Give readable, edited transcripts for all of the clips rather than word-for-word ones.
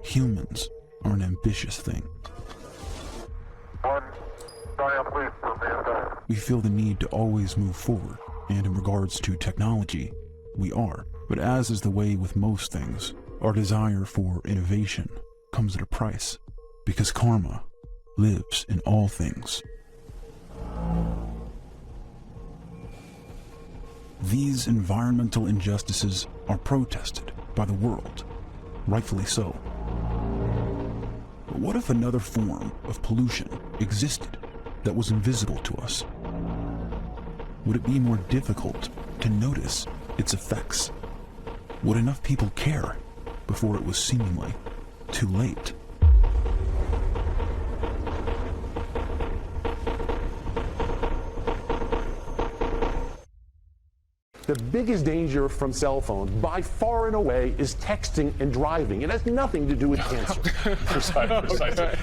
Humans are an ambitious thing. We feel the need to always move forward, and in regards to technology, we are. But as is the way with most things, our desire for innovation comes at a price, because karma lives in all things. These environmental injustices are protested by the world, rightfully so. But what if another form of pollution existed that was invisible to us? Would it be more difficult to notice its effects? Would enough people care before it was seemingly too late? The biggest danger from cell phones, by far and away, is texting and driving. It has nothing to do with cancer. Precisely.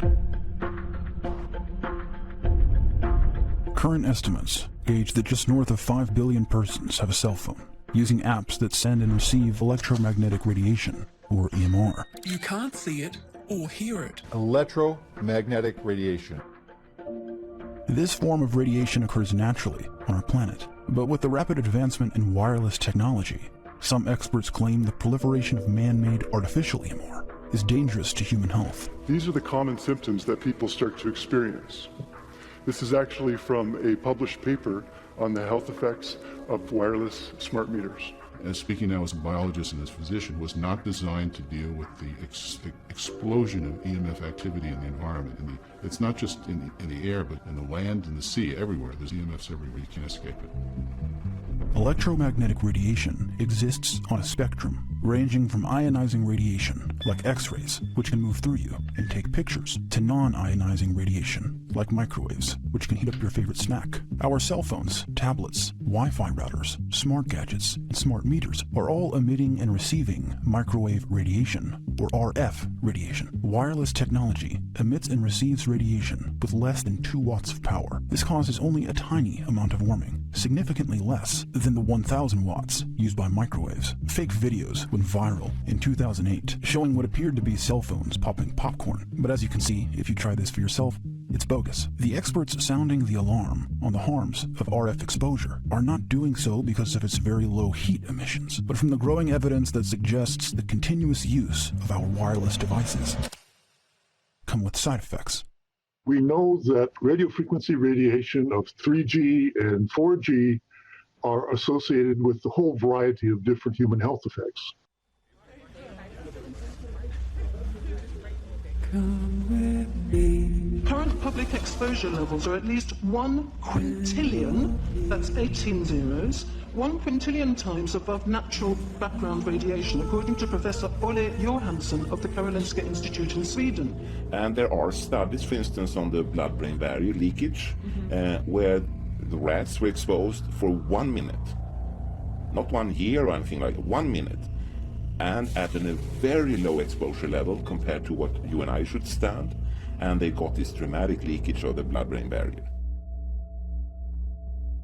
Current estimates gauge that just north of 5 billion persons have a cell phone, using apps that send and receive electromagnetic radiation, or EMR. You can't see it or hear it. Electromagnetic radiation. This form of radiation occurs naturally on our planet, but with the rapid advancement in wireless technology, some experts claim the proliferation of man-made artificial EMR is dangerous to human health. These are the common symptoms that people start to experience. This is actually from a published paper on the health effects of wireless smart meters. Speaking now as a biologist and as a physician, was not designed to deal with the explosion of EMF activity in the environment. It's not just in the air, but in the land and the sea, everywhere. There's EMFs everywhere. You can't escape it. Electromagnetic radiation exists on a spectrum ranging from ionizing radiation, like X-rays, which can move through you and take pictures, to non-ionizing radiation, like microwaves, which can heat up your favorite snack. Our cell phones, tablets, Wi-Fi routers, smart gadgets, and smart meters are all emitting and receiving microwave radiation, or RF radiation. Wireless technology emits and receives radiation with less than 2 watts of power. This causes only a tiny amount of warming, significantly less than the 1,000 watts used by microwaves. Fake videos went viral in 2008, showing what appeared to be cell phones popping popcorn. But as you can see, if you try this for yourself, it's bogus. The experts sounding the alarm on the harms of RF exposure are not doing so because of its very low heat emissions, but from the growing evidence that suggests the continuous use of our wireless devices come with side effects. We know that radio frequency radiation of 3G and 4G are associated with a whole variety of different human health effects. Current public exposure levels are at least 1 quintillion, that's 18 zeros, 1 quintillion times above natural background radiation, according to Professor Olle Johansson of the Karolinska Institute in Sweden. And there are studies, for instance, on the blood-brain barrier leakage, where the rats were exposed for 1 minute. Not 1 year or anything like it, 1 minute. And at a very low exposure level compared to what you and I should stand. And they got this dramatic leakage of the blood-brain barrier.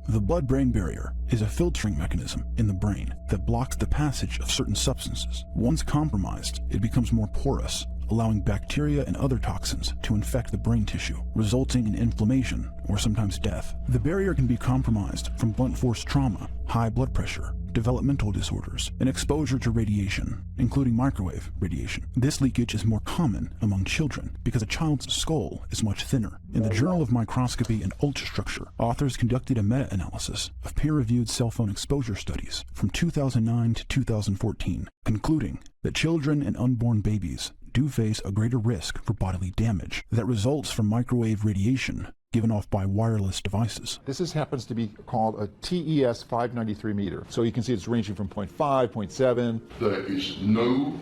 The blood-brain barrier is a filtering mechanism in the brain that blocks the passage of certain substances. Once compromised, it becomes more porous, allowing bacteria and other toxins to infect the brain tissue, resulting in inflammation or sometimes death. The barrier can be compromised from blunt force trauma, high blood pressure, developmental disorders, and exposure to radiation, including microwave radiation. This leakage is more common among children because a child's skull is much thinner. In the Journal of Microscopy and Ultrastructure, authors conducted a meta-analysis of peer-reviewed cell phone exposure studies from 2009 to 2014, concluding that children and unborn babies do face a greater risk for bodily damage that results from microwave radiation given off by wireless devices. This happens to be called a TES 593 meter. So you can see it's ranging from 0.5, 0.7. There is no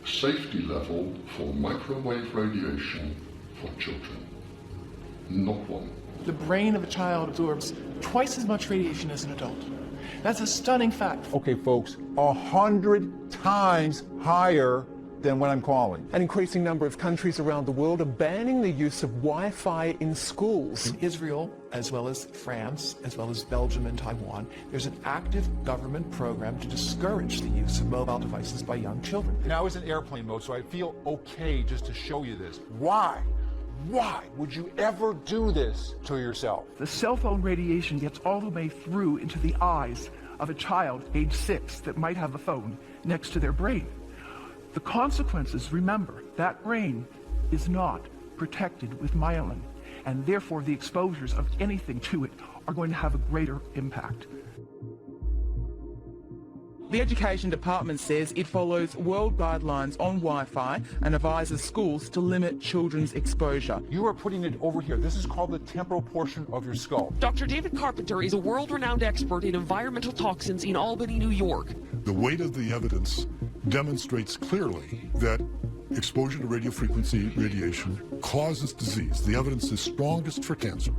safety level for microwave radiation for children. Not one. The brain of a child absorbs twice as much radiation as an adult. That's a stunning fact. Okay, folks, 100 times higher than when I'm calling. An increasing number of countries around the world are banning the use of Wi-Fi in schools. In Israel, as well as France, as well as Belgium and Taiwan, there's an active government program to discourage the use of mobile devices by young children. Now I was in airplane mode, so I feel okay just to show you this. Why? Why would you ever do this to yourself? The cell phone radiation gets all the way through into the eyes of a child age 6 that might have a phone next to their brain. The consequences, remember, that brain is not protected with myelin, and therefore the exposures of anything to it are going to have a greater impact. The Education Department says it follows world guidelines on Wi-Fi and advises schools to limit children's exposure. You are putting it over here. This is called the temporal portion of your skull. Dr. David Carpenter is a world-renowned expert in environmental toxins in Albany, New York. The weight of the evidence demonstrates clearly that exposure to radiofrequency radiation causes disease. The evidence is strongest for cancer.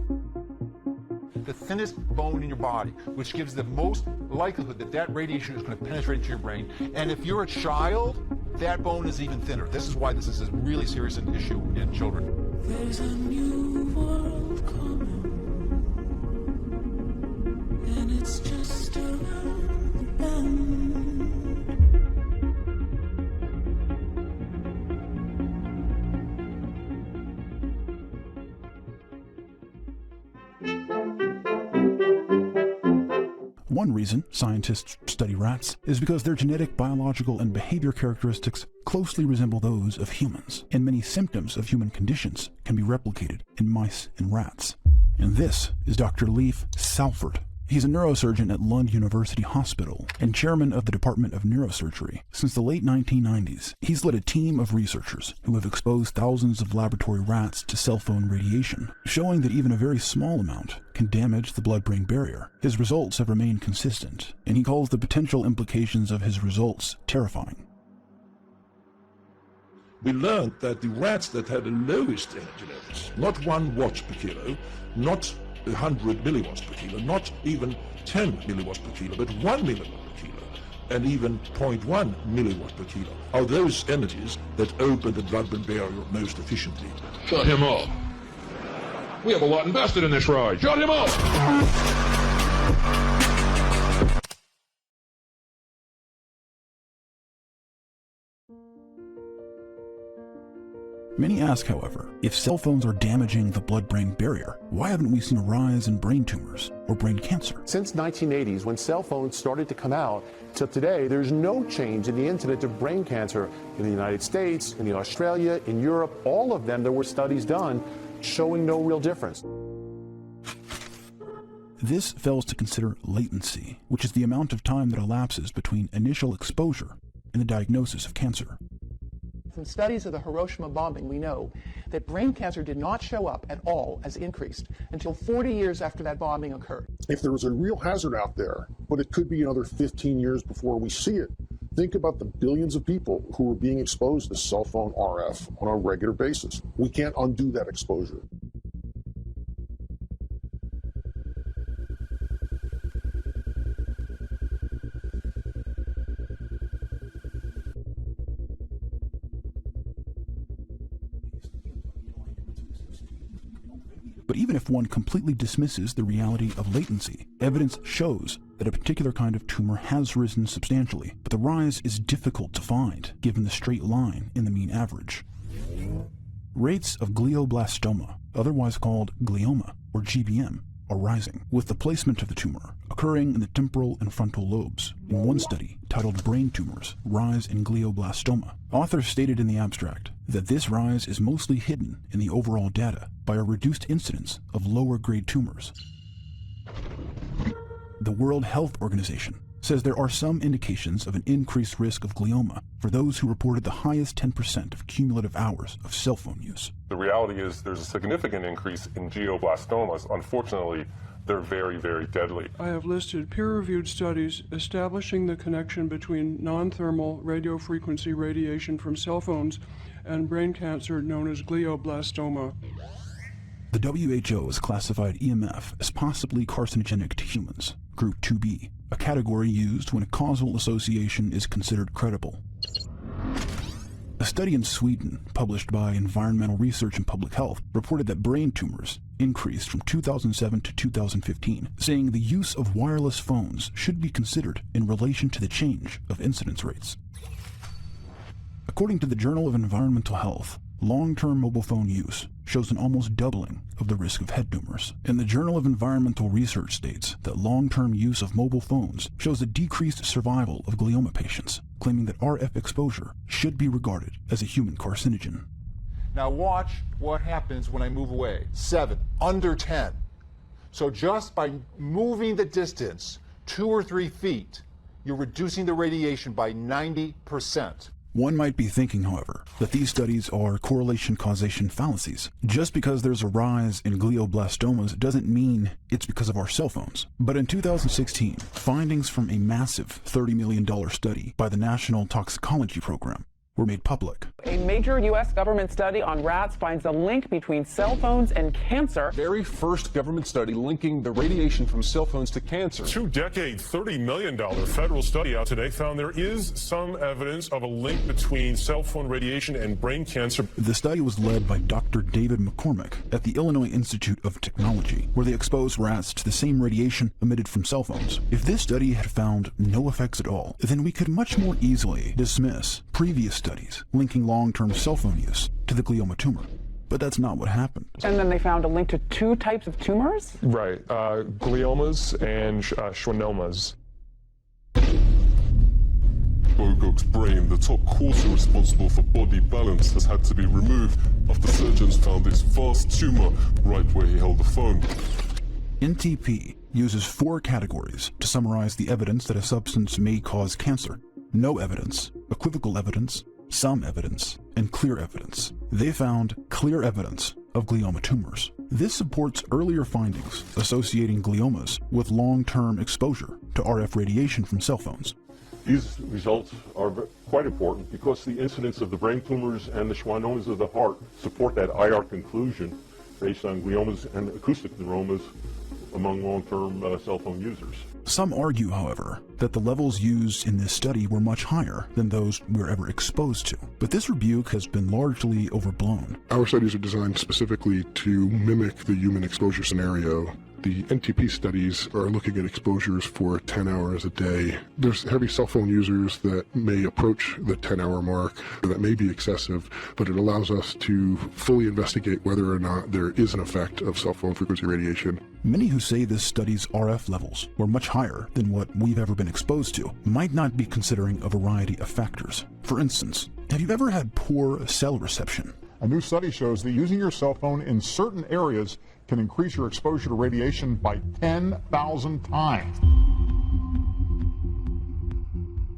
The thinnest bone in your body, which gives the most likelihood that that radiation is going to penetrate into your brain. And if you're a child, that bone is even thinner. This is why this is a really serious issue in children. There's a new world coming, and it's just around the bend. One reason scientists study rats is because their genetic, biological, and behavior characteristics closely resemble those of humans, and many symptoms of human conditions can be replicated in mice and rats. And this is Dr. Leif Salford. He's a neurosurgeon at Lund University Hospital and chairman of the Department of Neurosurgery. Since the late 1990s, he's led a team of researchers who have exposed thousands of laboratory rats to cell phone radiation, showing that even a very small amount can damage the blood-brain barrier. His results have remained consistent, and he calls the potential implications of his results terrifying. We learned that the rats that had the lowest energy levels, not 1 watt per kilo, not 100 milliwatts per kilo, not even 10 milliwatts per kilo, but 1 milliwatt per kilo, and even 0.1 milliwatt per kilo, are those energies that open the blood-brain barrier most efficiently. Shut him up. We have a lot invested in this ride. Shut him up! Many ask, however, if cell phones are damaging the blood-brain barrier, why haven't we seen a rise in brain tumors or brain cancer? Since 1980s, when cell phones started to come out, till today, there's no change in the incidence of brain cancer in the United States, in Australia, in Europe. All of them, there were studies done showing no real difference. This fails to consider latency, which is the amount of time that elapses between initial exposure and the diagnosis of cancer. From studies of the Hiroshima bombing, we know that brain cancer did not show up at all as increased until 40 years after that bombing occurred. If there was a real hazard out there, but it could be another 15 years before we see it, think about the billions of people who are being exposed to cell phone RF on a regular basis. We can't undo that exposure. But even if one completely dismisses the reality of latency, evidence shows that a particular kind of tumor has risen substantially, but the rise is difficult to find given the straight line in the mean average. Rates of glioblastoma, otherwise called glioma or GBM, are rising, with the placement of the tumor occurring in the temporal and frontal lobes. In one study, titled Brain Tumors, Rise in Glioblastoma, authors stated in the abstract that this rise is mostly hidden in the overall data by a reduced incidence of lower-grade tumors. The World Health Organization says there are some indications of an increased risk of glioma for those who reported the highest 10% of cumulative hours of cell phone use. The reality is there's a significant increase in glioblastomas. Unfortunately, they're very, very deadly. I have listed peer-reviewed studies establishing the connection between non-thermal radiofrequency radiation from cell phones and brain cancer known as glioblastoma. The WHO has classified EMF as possibly carcinogenic to humans, Group 2B, a category used when a causal association is considered credible. A study in Sweden, published by Environmental Research and Public Health, reported that brain tumors increased from 2007 to 2015, saying the use of wireless phones should be considered in relation to the change of incidence rates. According to the Journal of Environmental Health, long-term mobile phone use shows an almost doubling of the risk of head tumors. And the Journal of Environmental Research states that long-term use of mobile phones shows a decreased survival of glioma patients, claiming that RF exposure should be regarded as a human carcinogen. Now watch what happens when I move away. 7, under 10. So just by moving the distance 2 or 3 feet, you're reducing the radiation by 90%. One might be thinking, however, that these studies are correlation-causation fallacies. Just because there's a rise in glioblastomas doesn't mean it's because of our cell phones. But in 2016, findings from a massive $30 million study by the National Toxicology Program were made public. A major U.S. government study on rats finds a link between cell phones and cancer. Very first government study linking the radiation from cell phones to cancer. 2-decade, $30 million federal study out today found there is some evidence of a link between cell phone radiation and brain cancer. The study was led by Dr. David McCormick at the Illinois Institute of Technology, where they exposed rats to the same radiation emitted from cell phones. If this study had found no effects at all, then we could much more easily dismiss previous studies linking long-term cell phone use to the glioma tumor. But that's not what happened. And then they found a link to 2 types of tumors? Right, gliomas and schwannomas. Bogog's brain, the top quarter responsible for body balance, has had to be removed after surgeons found this vast tumor right where he held the phone. NTP uses 4 categories to summarize the evidence that a substance may cause cancer: no evidence, equivocal evidence, some evidence, and clear evidence. They found clear evidence of glioma tumors. This supports earlier findings associating gliomas with long-term exposure to RF radiation from cell phones. These results are quite important because the incidence of the brain tumors and the schwannomas of the heart support that IR conclusion based on gliomas and acoustic neuromas among long-term cell phone users. Some argue, however, that the levels used in this study were much higher than those we were ever exposed to. But this rebuke has been largely overblown. Our studies are designed specifically to mimic the human exposure scenario. The NTP studies are looking at exposures for 10 hours a day. There's heavy cell phone users that may approach the 10-hour mark, that may be excessive, but it allows us to fully investigate whether or not there is an effect of cell phone frequency radiation. Many who say this study's RF levels were much higher than what we've ever been exposed to might not be considering a variety of factors. For instance, have you ever had poor cell reception? A new study shows that using your cell phone in certain areas can increase your exposure to radiation by 10,000 times.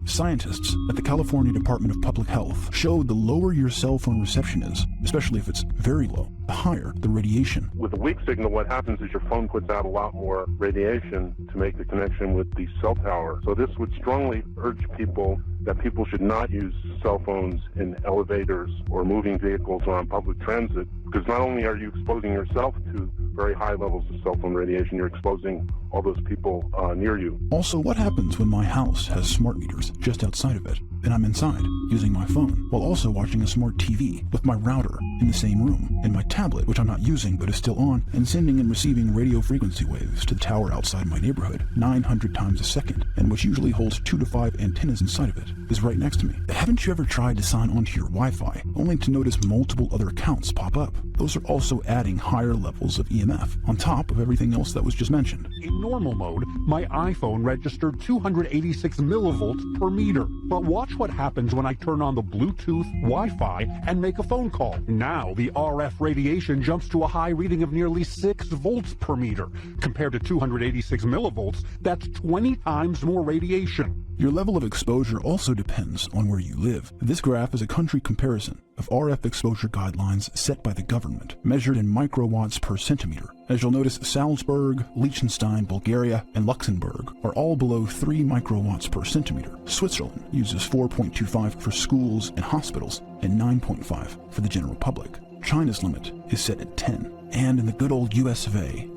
Scientists at the California Department of Public Health showed the lower your cell phone reception is, especially if it's very low, the higher the radiation. With a weak signal, what happens is your phone puts out a lot more radiation to make the connection with the cell tower. So this would strongly urge people that people should not use cell phones in elevators or moving vehicles or on public transit, because not only are you exposing yourself to very high levels of cell phone radiation, you're exposing all those people near you. Also, what happens when my house has smart meters just outside of it, and I'm inside using my phone while also watching a smart TV with my router in the same room, and my tablet, which I'm not using but is still on, and sending and receiving radio frequency waves to the tower outside my neighborhood 900 times a second, and which usually holds 2 to 5 antennas inside of it, is right next to me. Haven't you ever tried to sign onto your Wi-Fi only to notice multiple other accounts pop up? Those are also adding higher levels of EMF on top of everything else that was just mentioned. In normal mode, my iPhone registered 286 millivolts per meter. But watch what happens when I turn on the Bluetooth, Wi-Fi, and make a phone call. Now the RF radiation jumps to a high reading of nearly 6 volts per meter. Compared to 286 millivolts, that's 20 times more radiation. Your level of exposure also depends on where you live. This graph is a country comparison of RF exposure guidelines set by the government, measured in microwatts per centimeter. As you'll notice, Salzburg, Liechtenstein, Bulgaria, and Luxembourg are all below 3 microwatts per centimeter. Switzerland uses 4.25 for schools and hospitals and 9.5 for the general public. China's limit is set at 10. And in the good old US of A,